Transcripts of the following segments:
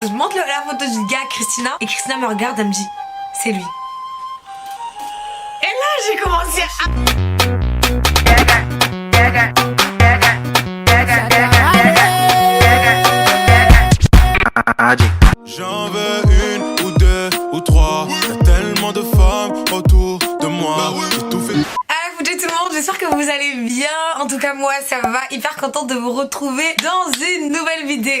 Je montre la photo du gars à Christina et Christina me regarde, elle me dit c'est lui. Et là j'ai commencé à... J'en veux une ou deux ou trois. Y'a tellement de femmes autour de moi. J'ai tout fait. Salut tout le monde, j'espère que vous allez bien. En tout cas moi ça va, hyper contente de vous retrouver dans une nouvelle vidéo.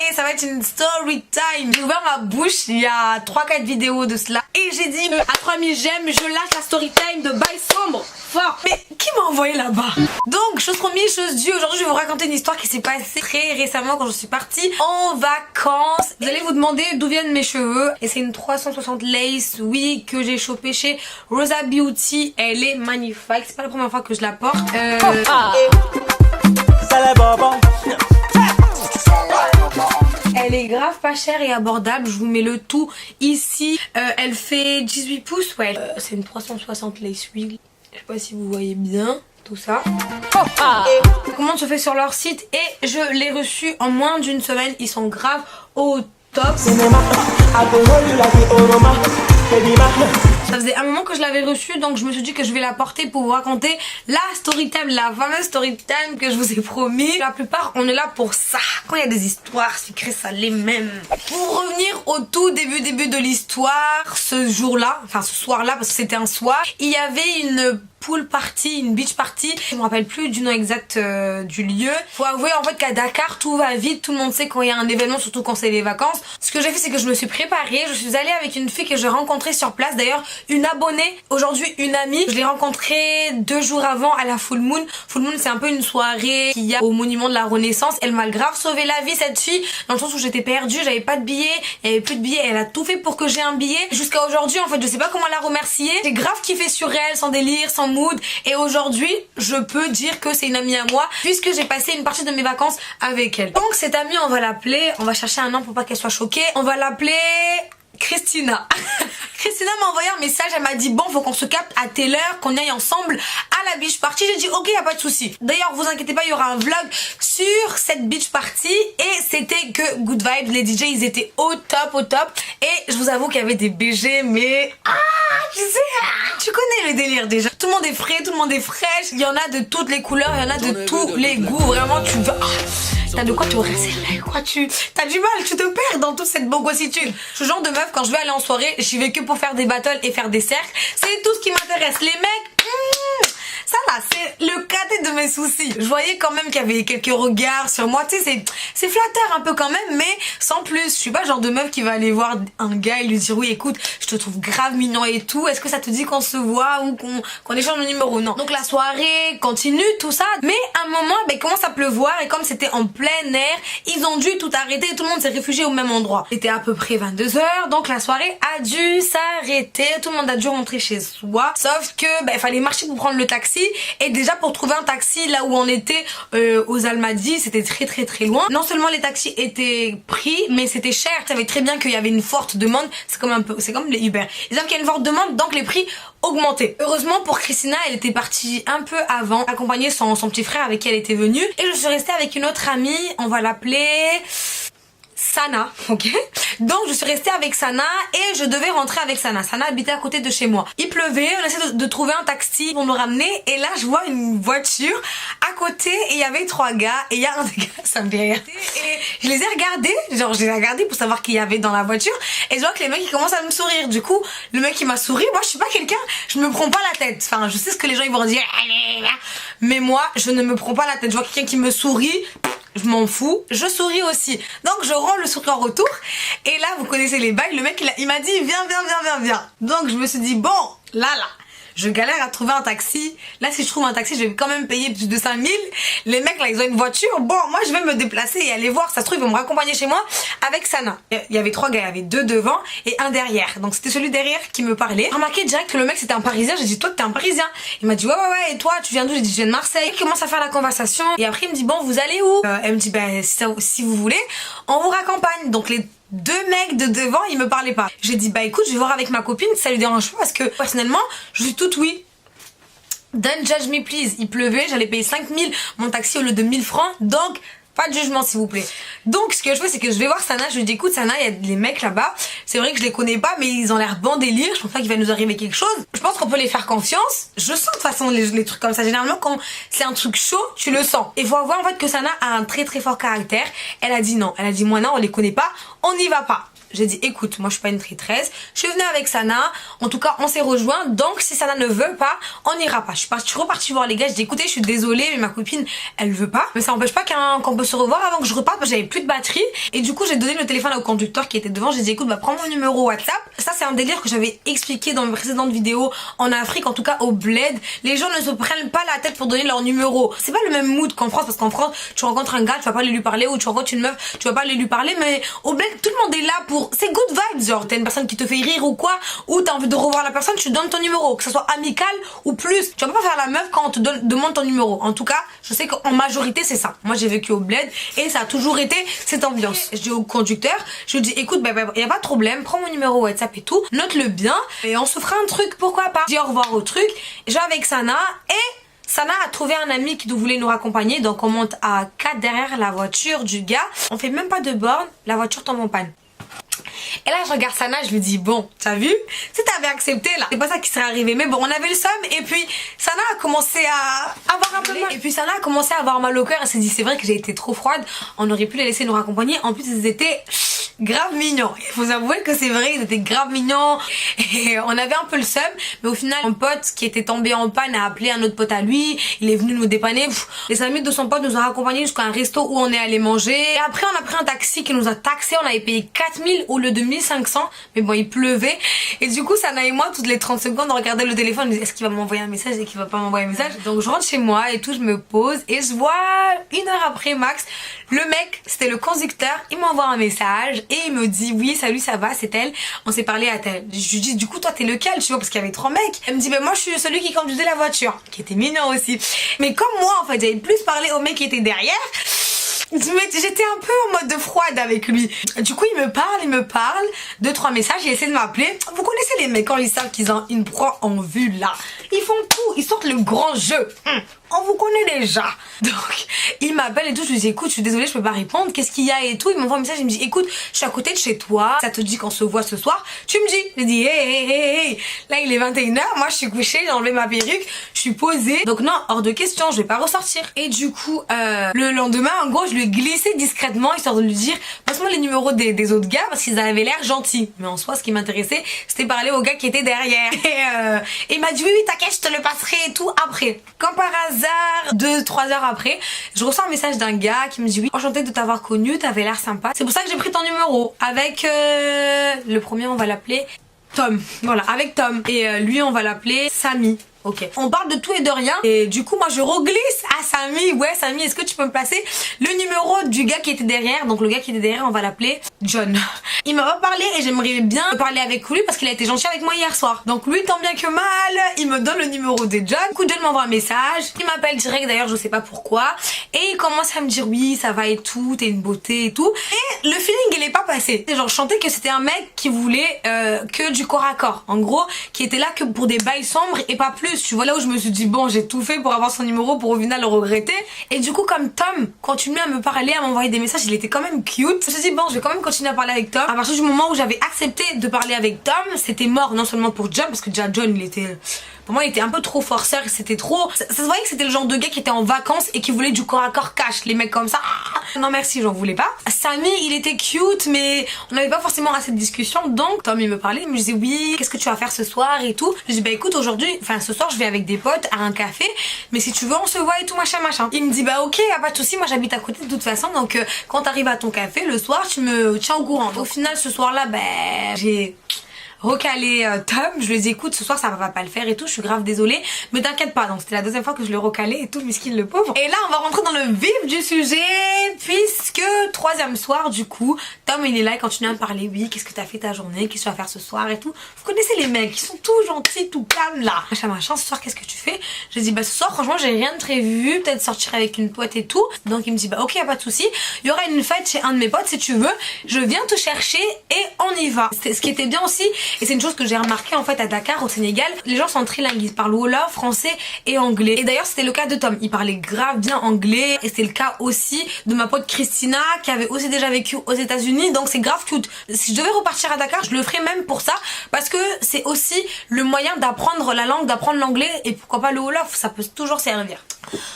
Et ça va être une story time. J'ai ouvert ma bouche il y a 3-4 vidéos de cela. Et j'ai dit à 3000 j'aime, je lâche la story time de Bail Sombre. Fort. Mais qui m'a envoyé là-bas? Donc chose promise, chose due, aujourd'hui je vais vous raconter une histoire qui s'est passée très récemment quand je suis partie en vacances. Vous allez vous demander d'où viennent mes cheveux. Et c'est une 360 lace, oui, que j'ai chopé chez Rosa Beauty. Elle est magnifique. C'est pas la première fois que je la porte. Elle est grave pas chère et abordable. Je vous mets le tout ici. Elle fait 18 pouces. Ouais, c'est une 360 lace, oui. Je sais pas si vous voyez bien tout ça. Ça commande se fait sur leur site et je l'ai reçu en moins d'une semaine. Ils sont grave au top. Ça faisait un moment que je l'avais reçue, donc je me suis dit que je vais la porter pour vous raconter la story time, la fameuse story time que je vous ai promis. La plupart, on est là pour ça. Quand il y a des histoires, c'est écrit ça les mêmes. Pour revenir au tout début de l'histoire, ce jour-là, enfin ce soir-là, parce que c'était un soir, il y avait une pool party, une beach party. Je me rappelle plus du nom exact du lieu. Faut avouer en fait qu'à Dakar tout va vite, tout le monde sait quand il y a un événement, surtout quand c'est les vacances. Ce que j'ai fait c'est que je me suis préparée, je suis allée avec une fille que j'ai rencontrée sur place, d'ailleurs une abonnée, aujourd'hui une amie. Je l'ai rencontrée 2 jours avant à la Full Moon. Full Moon c'est un peu une soirée qu'il y a au monument de la Renaissance. Elle m'a grave sauvé la vie cette fille, dans le sens où j'étais perdue, j'avais pas de billets, il y avait plus de billets, elle a tout fait pour que j'ai un billet. Jusqu'à aujourd'hui en fait je sais pas comment la remercier. J'ai grave kiffé sur elle, sans délire, sans mood, et aujourd'hui je peux dire que c'est une amie à moi puisque j'ai passé une partie de mes vacances avec elle. Donc cette amie on va l'appeler, on va chercher un nom pour pas qu'elle soit choquée, on va l'appeler Christina. Christina m'a envoyé un message, elle m'a dit bon faut qu'on se capte à telle heure, qu'on aille ensemble à la beach party. J'ai dit ok y a pas de souci. D'ailleurs vous inquiétez pas, il y aura un vlog sur cette beach party et c'était que good vibes, les DJ ils étaient au top et je vous avoue qu'il y avait des BG mais tu sais, tu connais le délire déjà. Tout le monde est frais, tout le monde est fraîche, il y en a de toutes les couleurs, il y en a de tous les goûts, vraiment tu vas... T'as de quoi te rincer là, quoi t'as du mal, tu te perds dans toute cette bogossitude. Ce genre de meuf, quand je vais aller en soirée, j'y vais que pour faire des battles et faire des cercles. C'est tout ce qui m'intéresse. Les mecs, ça là, c'est le cadet de mes soucis. Je voyais quand même qu'il y avait quelques regards sur moi, tu sais, c'est flatteur un peu quand même, mais sans plus. Je suis pas le genre de meuf qui va aller voir un gars et lui dire oui écoute, je te trouve grave mignon et tout, est-ce que ça te dit qu'on se voit ou qu'on échange le numéro? Non. Donc la soirée continue, tout ça, mais à un moment, ben, il commence à pleuvoir et comme c'était en plein air, ils ont dû tout arrêter et tout le monde s'est réfugié au même endroit. C'était à peu près 22 h, donc la soirée a dû s'arrêter, tout le monde a dû rentrer chez soi, sauf que ben, fallait marcher pour prendre le taxi. Et déjà pour trouver un taxi là où on était aux Almadies, c'était très loin. Non seulement les taxis étaient pris, mais c'était cher. Je savais très bien qu'il y avait une forte demande. C'est comme les Uber. Ils savent qu'il y a une forte demande, donc les prix augmentaient. Heureusement pour Christina, elle était partie un peu avant, accompagnée son petit frère avec qui elle était venue. Et je suis restée avec une autre amie, on va l'appeler Sana, ok? Donc je suis restée avec Sana et je devais rentrer avec Sana. Sana habitait à côté de chez moi. Il pleuvait, on essaie de trouver un taxi pour nous ramener et là je vois une voiture à côté et il y avait 3 gars et il y a un des gars, ça me fait rire. Et je les ai regardés, genre je les ai regardés pour savoir qui y avait dans la voiture et je vois que les mecs ils commencent à me sourire. Du coup, le mec il m'a souri, moi je suis pas quelqu'un, je me prends pas la tête. Enfin, je sais ce que les gens ils vont dire, mais moi je ne me prends pas la tête. Je vois quelqu'un qui me sourit, je m'en fous, je souris aussi. Donc je rends le sourire en retour et là vous connaissez les bails, le mec il m'a dit viens. Donc je me suis dit bon là je galère à trouver un taxi. Là si je trouve un taxi je vais quand même payer plus de 5000. Les mecs là ils ont une voiture, bon moi je vais me déplacer et aller voir, ça se trouve ils vont me raccompagner chez moi avec Sana. Il y avait 3 gars, il y avait 2 devant et un derrière, donc c'était celui derrière qui me parlait. J'ai remarqué direct que le mec c'était un parisien, j'ai dit toi t'es un parisien? Il m'a dit ouais et toi tu viens d'où? J'ai dit je viens de Marseille. Il commence à faire la conversation et après il me dit bon vous allez où? Elle me dit ben si vous voulez on vous raccompagne. Donc les 2 mecs de devant ils me parlaient pas. J'ai dit bah écoute je vais voir avec ma copine si ça lui dérange pas parce que personnellement je suis toute oui. Don't judge me please. Il pleuvait, j'allais payer 5000 mon taxi au lieu de 1000 francs, donc Pas de jugement s'il vous plaît. Donc ce que je fais c'est que je vais voir Sana, je lui dis écoute Sana, il y a des mecs là-bas, c'est vrai que je les connais pas mais ils ont l'air bon délire, je pense pas qu'il va nous arriver quelque chose. Je pense qu'on peut les faire confiance. Je sens de toute façon les trucs comme ça, généralement quand c'est un truc chaud, tu le sens. Et faut voir en fait que Sana a un très très fort caractère. Elle a dit non, elle a dit moi non, on les connaît pas, on n'y va pas. J'ai dit écoute, moi je suis pas une traîtresse, je suis venue avec Sana, en tout cas on s'est rejoint, donc si Sana ne veut pas, on n'ira pas. Je suis repartie voir les gars, j'ai dit écoutez je suis désolée mais ma copine elle veut pas, mais ça n'empêche pas qu'on peut se revoir avant que je reparte parce que j'avais plus de batterie. Et du coup j'ai donné le téléphone au conducteur qui était devant, j'ai dit écoute bah prends mon numéro WhatsApp. Ça c'est un délire que j'avais expliqué dans mes précédentes vidéos. En Afrique, en tout cas au bled, les gens ne se prennent pas la tête pour donner leur numéro. C'est pas le même mood qu'en France, parce qu'en France tu rencontres un gars, tu vas pas aller lui parler, ou tu rencontres une meuf, tu vas pas aller lui parler, mais au bled tout le monde est là pour, c'est good vibes, genre t'as une personne qui te fait rire ou quoi, ou t'as envie de revoir la personne, tu donnes ton numéro, que ce soit amical ou plus. Tu vas pas faire la meuf quand on te demande ton numéro. En tout cas je sais qu'en majorité c'est ça. Moi j'ai vécu au bled et ça a toujours été cette ambiance. Je dis au conducteur, je lui dis écoute bah, y a pas de problème, prends mon numéro WhatsApp et tout, note-le bien et on se fera un truc, pourquoi pas. Je dis au revoir au truc, je vais avec Sana et Sana a trouvé un ami qui voulait nous raccompagner, donc on monte à 4 derrière la voiture du gars, on fait même pas de borne, la voiture tombe en panne. Et là je regarde Sana, je lui dis bon t'as vu, si t'avais accepté là, c'est pas ça qui serait arrivé, mais bon on avait le seum. Et puis Sana a commencé à avoir un peu mal, et puis Sana a commencé à avoir mal au cœur. Elle s'est dit c'est vrai que j'ai été trop froide, on aurait pu les laisser nous raccompagner. En plus ils étaient grave mignons, il faut avouer que c'est vrai, ils étaient grave mignons et on avait un peu le seum. Mais au final mon pote qui était tombé en panne a appelé un autre pote à lui, il est venu nous dépanner. Les amis de son pote nous ont raccompagnés jusqu'à un resto où on est allé manger, et après on a pris un taxi qui nous a taxé, on avait payé 4000 au lieu de 1500, mais bon il pleuvait et du coup Sana et moi toutes les 30 secondes on regardait le téléphone, on disait est-ce qu'il va m'envoyer un message, est-ce qu'il va pas m'envoyer un message. Donc je rentre chez moi et tout, je me pose et je vois 1 heure après max, le mec, c'était le conducteur, il m'envoie un message et il me dit oui salut ça va, c'est elle, on s'est parlé à tel. Je lui dis du coup toi t'es lequel, tu vois, parce qu'il y avait 3 mecs. Elle me dit ben moi je suis celui qui conduisait la voiture, qui était mignon aussi. Mais comme moi en fait j'avais plus parlé au mec qui était derrière, j'étais un peu en mode de froide avec lui. Du coup il me parle 2-3 messages, il essaie de m'appeler. Vous connaissez les mecs quand ils savent qu'ils ont une proie en vue là, ils font tout, ils sortent le grand jeu. On vous connaît déjà. Donc il m'appelle et tout, je lui dis écoute je suis désolée je peux pas répondre, qu'est-ce qu'il y a et tout. Il m'envoie un message, il me dit écoute je suis à côté de chez toi, ça te dit qu'on se voit ce soir, tu me dis. Je dis hey. Là il est 21h, moi je suis couchée, j'ai enlevé ma perruque, je suis posée, donc non hors de question, je vais pas ressortir. Et du coup le lendemain en gros je lui ai glissé discrètement histoire de lui dire passe-moi les numéros des autres gars parce qu'ils avaient l'air gentils, mais en soi ce qui m'intéressait c'était parler au gars qui était derrière. Et il m'a dit oui t'inquiète je te le passerai et tout après. Quand par hasard 2-3 heures après je reçois un message d'un gars qui me dit oui enchanté de t'avoir connu, t'avais l'air sympa, c'est pour ça que j'ai pris ton numéro avec le premier on va l'appeler Tom, voilà avec Tom, et lui on va l'appeler Samy. Ok, on parle de tout et de rien et du coup moi je reglisse à Samy, ouais Samy est-ce que tu peux me passer le numéro du gars qui était derrière. Donc le gars qui était derrière on va l'appeler John. Il m'a pas parlé et j'aimerais bien parler avec lui parce qu'il a été gentil avec moi hier soir. Donc lui tant bien que mal il me donne le numéro de John. Du coup John m'envoie un message, il m'appelle direct d'ailleurs je sais pas pourquoi, et il commence à me dire oui ça va et tout, t'es une beauté et tout, et le feeling il est pas passé. Genre je sentais que c'était un mec qui voulait que du corps à corps, en gros qui était là que pour des bails sombres et pas plus. Tu vois là où je me suis dit bon j'ai tout fait pour avoir son numéro pour au final le regretter. Et du coup comme Tom continuait à me parler, à m'envoyer des messages, il était quand même cute, je me suis dit bon je vais quand même continuer à parler avec Tom. À partir du moment où j'avais accepté de parler avec Tom, c'était mort non seulement pour John parce que déjà John il était, pour moi il était un peu trop forceur, c'était trop, ça se voyait que c'était le genre de gars qui était en vacances et qui voulait du corps à corps cash, les mecs comme ça non merci j'en voulais pas. Samy il était cute mais on n'avait pas forcément assez de discussion, donc Tom il me parlait, il me disait oui qu'est-ce que tu vas faire ce soir et tout. Je dis bah écoute aujourd'hui, enfin ce soir je vais avec des potes à un café, mais si tu veux on se voit et tout machin. Il me dit bah ok y'a pas de soucis, moi j'habite à côté de toute façon, donc quand t'arrives à ton café le soir tu me tiens au courant. Au final ce soir là j'ai recalé Tom, je lui ai dit écoute ce soir ça va pas le faire et tout, je suis grave désolée mais t'inquiète pas. Donc c'était la 2e fois que je le recalais et tout, miskin le pauvre. Et là on va rentrer dans le vif du sujet puisque 3e soir du coup Tom il est là, il continue à me parler, oui qu'est-ce que t'as fait ta journée, qu'est-ce que tu vas faire ce soir et tout. Vous connaissez les mecs qui sont tout gentils, tout calmes là, machin ce soir qu'est-ce que tu fais. Je dis bah ce soir franchement j'ai rien de prévu, peut-être sortir avec une pote et tout. Donc il me dit bah ok y'a pas de soucis, il y aura une fête chez un de mes potes si tu veux, je viens te chercher et on y va. Ce qui était bien aussi Et c'est une chose que j'ai remarqué en fait à Dakar, au Sénégal. Les gens sont trilingues, ils parlent wolof, français et anglais. Et d'ailleurs c'était le cas de Tom, il parlait grave bien anglais. Et c'est le cas aussi de ma pote Christina qui avait aussi déjà vécu aux États-Unis. Donc c'est grave cute. Si je devais repartir à Dakar, je le ferais même pour ça, parce que c'est aussi le moyen d'apprendre la langue, d'apprendre l'anglais, et pourquoi pas le wolof, ça peut toujours servir.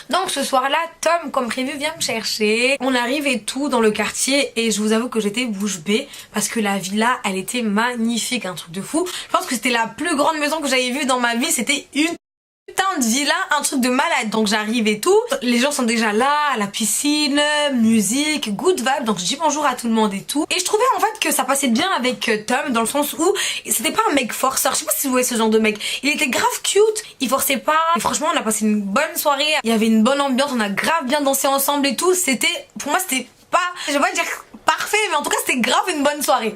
Donc ce soir-là, Tom, comme prévu, vient me chercher. On arrive et tout dans le quartier, et je vous avoue que j'étais bouche bée parce que la villa, elle était magnifique, un truc de fou. Je pense que c'était la plus grande maison que j'avais vue dans ma vie. C'était une putain de villa, un truc de malade. Donc j'arrive et tout, les gens sont déjà là, à la piscine, musique, good vibe. Donc je dis bonjour à tout le monde et tout. Et je trouvais en fait que ça passait bien avec Tom, dans le sens où c'était pas un mec forceur. Je sais pas si vous voyez ce genre de mec. Il était grave cute, il forçait pas. Et franchement on a passé une bonne soirée, il y avait une bonne ambiance, on a grave bien dansé ensemble et tout. C'était, pour moi c'était pas, je vais pas dire parfait, mais en tout cas c'était grave une bonne soirée.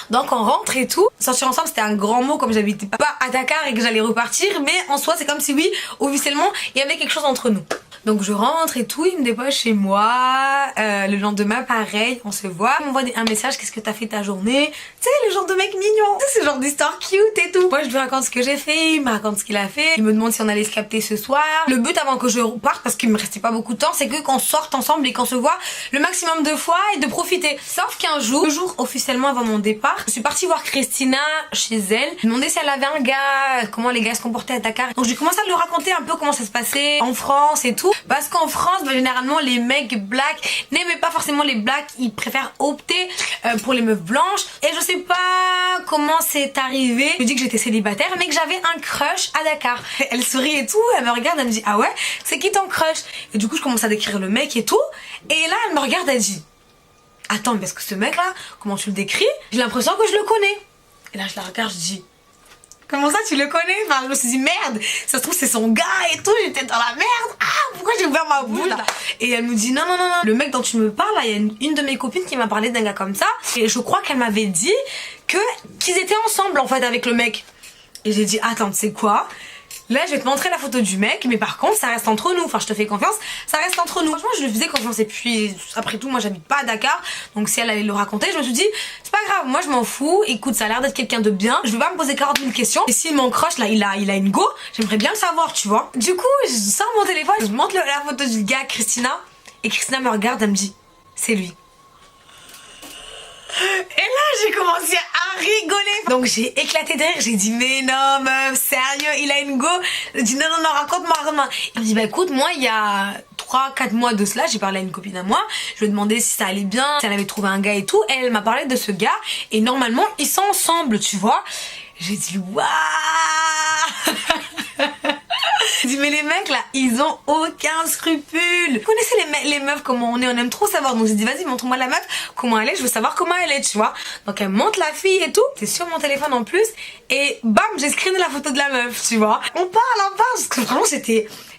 Donc on rentre et tout. Sortir ensemble c'était un grand mot, comme j'habitais pas à Dakar et que j'allais repartir, mais en soi c'est comme si oui, officiellement il y avait quelque chose entre nous. Donc je rentre et tout, il me dépose chez moi, le lendemain pareil, on se voit, il m'envoie un message, qu'est-ce que t'as fait ta journée, tu sais le genre de mec mignon, tu sais ce genre d'histoire cute et tout. Moi je lui raconte ce que j'ai fait, il me raconte ce qu'il a fait, il me demande si on allait se capter ce soir. Le but avant que je parte, parce qu'il me restait pas beaucoup de temps, c'est que qu'on sorte ensemble et qu'on se voit le maximum de fois et de profiter. Sauf qu'un jour, le jour officiellement avant mon départ, je suis partie voir Christina chez elle, je lui ai demandé si elle avait un gars, comment les gars se comportaient à Dakar. Donc j'ai commencé à lui raconter un peu comment ça se passait en France et tout. Parce qu'en France, bah, généralement, les mecs blacks n'aimaient pas forcément les blacks. Ils préfèrent opter pour les meufs blanches. Et je sais pas comment c'est arrivé. Je lui dis que j'étais célibataire, mais que j'avais un crush à Dakar. Elle sourit et tout. Elle me regarde, elle me dit, ah ouais, c'est qui ton crush? Et du coup, je commence à décrire le mec et tout. Et là, elle me regarde, elle dit, attends, mais est-ce que ce mec-là, comment tu le décris? J'ai l'impression que je le connais. Et là, je la regarde, je dis, comment ça tu le connais? Enfin je me suis dit merde, ça se trouve c'est son gars et tout, j'étais dans la merde. Ah pourquoi j'ai ouvert ma bouche là? Et elle me dit non, le mec dont tu me parles là, il y a une de mes copines qui m'a parlé d'un gars comme ça. Et je crois qu'elle m'avait dit qu'ils étaient ensemble en fait avec le mec. Et j'ai dit attends tu sais quoi? Là je vais te montrer la photo du mec, mais par contre ça reste entre nous, enfin je te fais confiance, ça reste entre nous. Franchement je lui faisais confiance, et puis après tout moi j'habite pas à Dakar, donc si elle allait le raconter, je me suis dit c'est pas grave, moi je m'en fous, écoute ça a l'air d'être quelqu'un de bien, je vais pas me poser 40 000 questions, et si mon crush là il a une go, j'aimerais bien le savoir tu vois. Du coup je sors mon téléphone, je montre la photo du gars à Christina, et Christina me regarde, elle me dit c'est lui. Et là j'ai commencé à rigoler. Donc j'ai éclaté de rire, j'ai dit mais non meuf, sérieux, il a une go. J'ai dit non, raconte-moi. Il me dit bah écoute, moi il y a 3-4 mois de cela, j'ai parlé à une copine à moi, je lui ai demandé si ça allait bien, si elle avait trouvé un gars et tout, et elle m'a parlé de ce gars, et normalement ils sont ensemble tu vois. J'ai dit waouh. J'ai dit mais les mecs là ils ont aucun scrupule. Vous connaissez les meufs comment on aime trop savoir. Donc j'ai dit vas-y montre-moi la meuf, comment elle est, je veux savoir comment elle est tu vois. Donc elle montre la fille et tout, c'est sur mon téléphone en plus, et bam j'ai screené la photo de la meuf tu vois. On parle parce que franchement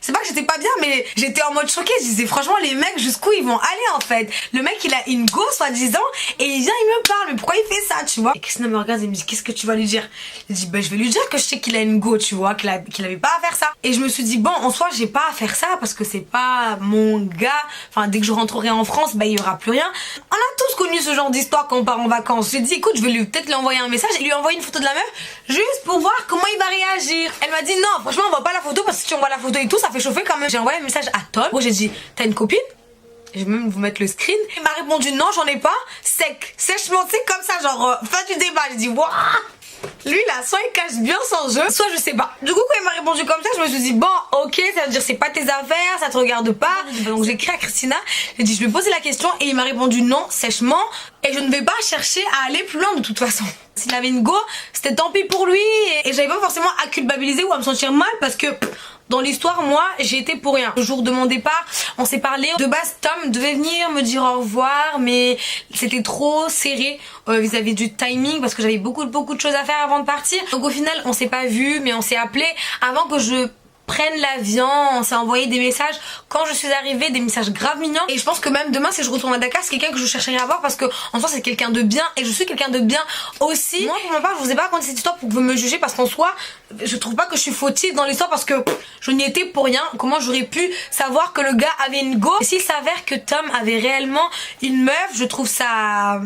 c'est pas que j'étais pas bien, mais j'étais en mode choquée. Je disais franchement les mecs jusqu'où ils vont aller en fait. Le mec il a une go soi-disant, et il vient il me parle, mais pourquoi il fait ça tu vois. Et Christina me regarde et me dit qu'est-ce que tu vas lui dire? Je dis bah je vais lui dire que je sais qu'il a une go tu vois, qu'il avait pas à faire ça. Et je me suis dit bon en soi j'ai pas à faire ça parce que c'est pas mon gars, enfin dès que je rentrerai en France bah il y aura plus rien. On a tous connu ce genre d'histoire quand on part en vacances. J'ai dit écoute je vais peut-être lui envoyer un message et lui envoyer une photo de la meuf juste pour voir comment il va réagir. Elle m'a dit non franchement on voit pas la photo, parce que si on voit la photo et tout ça fait chauffer quand même. J'ai envoyé un message à Tom, moi j'ai dit t'as une copine? Je vais même vous mettre le screen. Il m'a répondu non j'en ai pas, sèchement tu sais comme ça genre fin du débat. J'ai dit waouh. Lui là, soit il cache bien son jeu, soit je sais pas. Du coup quand il m'a répondu comme ça, je me suis dit bon ok, ça veut dire c'est pas tes affaires, ça te regarde pas. Donc j'ai écrit à Christina, j'ai dit je lui ai posé la question et il m'a répondu non sèchement, et je ne vais pas chercher à aller plus loin de toute façon. S'il avait une go, c'était tant pis pour lui, et j'avais pas forcément à culpabiliser ou à me sentir mal parce que dans l'histoire, moi, j'ai été pour rien. Le jour de mon départ, on s'est parlé. De base, Tom devait venir me dire au revoir, mais c'était trop serré vis-à-vis du timing parce que j'avais beaucoup de choses à faire avant de partir. Donc au final, on s'est pas vu, mais on s'est appelé avant que je prenne l'avion. On s'est envoyé des messages quand je suis arrivée, des messages grave mignons, et je pense que même demain si je retourne à Dakar c'est quelqu'un que je chercherai à voir parce que en soi c'est quelqu'un de bien et je suis quelqu'un de bien aussi. Moi pour ma part je vous ai pas raconté cette histoire pour que vous me jugez, parce qu'en soi je trouve pas que je suis fautive dans l'histoire parce que je n'y étais pour rien. Comment j'aurais pu savoir que le gars avait une go? Et s'il s'avère que Tom avait réellement une meuf, je trouve ça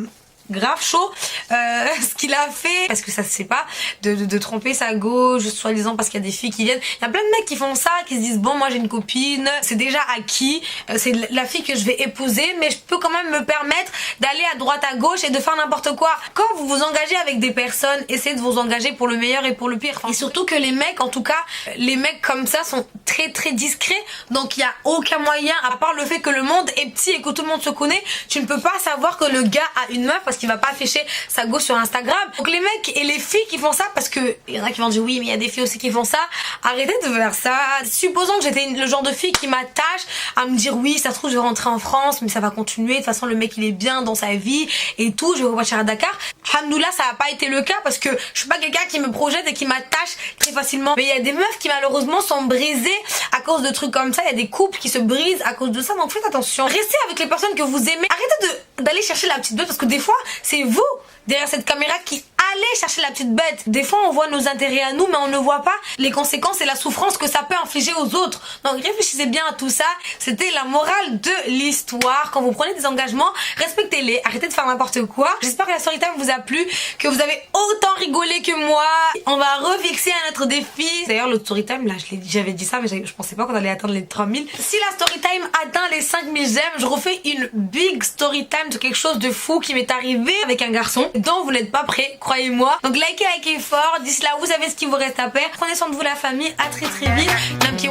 grave chaud ce qu'il a fait, parce que ça se fait pas de tromper sa gauche soi-disant parce qu'il y a des filles qui viennent. Il y a plein de mecs qui font ça, qui se disent bon moi j'ai une copine, c'est déjà acquis, c'est la fille que je vais épouser, mais je peux quand même me permettre d'aller à droite à gauche et de faire n'importe quoi. Quand vous vous engagez avec des personnes, essayez de vous engager pour le meilleur et pour le pire. Et surtout que les mecs, en tout cas les mecs comme ça sont très très discrets, donc il y a aucun moyen, à part le fait que le monde est petit et que tout le monde se connaît, tu ne peux pas savoir que le gars a une meuf parce qu'il va pas afficher sa gauche sur Instagram. Donc les mecs et les filles qui font ça, parce que il y en a qui vont dire oui mais il y a des filles aussi qui font ça, arrêtez de faire ça. Supposons que j'étais le genre de fille qui m'attache à me dire oui ça se trouve je vais rentrer en France mais ça va continuer, de toute façon le mec il est bien dans sa vie et tout, je vais repartir à Dakar. Alhamdoulilah ça n'a pas été le cas parce que je suis pas quelqu'un qui me projette et qui m'attache très facilement, mais il y a des meufs qui malheureusement sont brisées à cause de trucs comme ça, il y a des couples qui se brisent à cause de ça, donc faites attention, restez avec les personnes que vous aimez, arrêtez d'aller chercher la petite bête parce que des fois c'est vous derrière cette caméra qui allez chercher la petite bête. Des fois on voit nos intérêts à nous mais on ne voit pas les conséquences et la souffrance que ça peut infliger aux autres. Donc réfléchissez bien à tout ça. C'était la morale de l'histoire. Quand vous prenez des engagements, respectez-les, arrêtez de faire n'importe quoi. J'espère que la story time vous a plu, que vous avez autant rigolé que moi. On va refixer un autre défi. D'ailleurs l'autre story time là j'avais dit ça mais je pensais pas qu'on allait atteindre les 3000. Si la story time atteint les 5000 j'aime, je refais une big story time de quelque chose de fou qui m'est arrivé avec un garçon dont vous n'êtes pas prêts, croyez-moi. Donc likez fort, d'ici là vous savez ce qu'il vous reste à faire. Prenez soin de vous la famille, à très vite. Un petit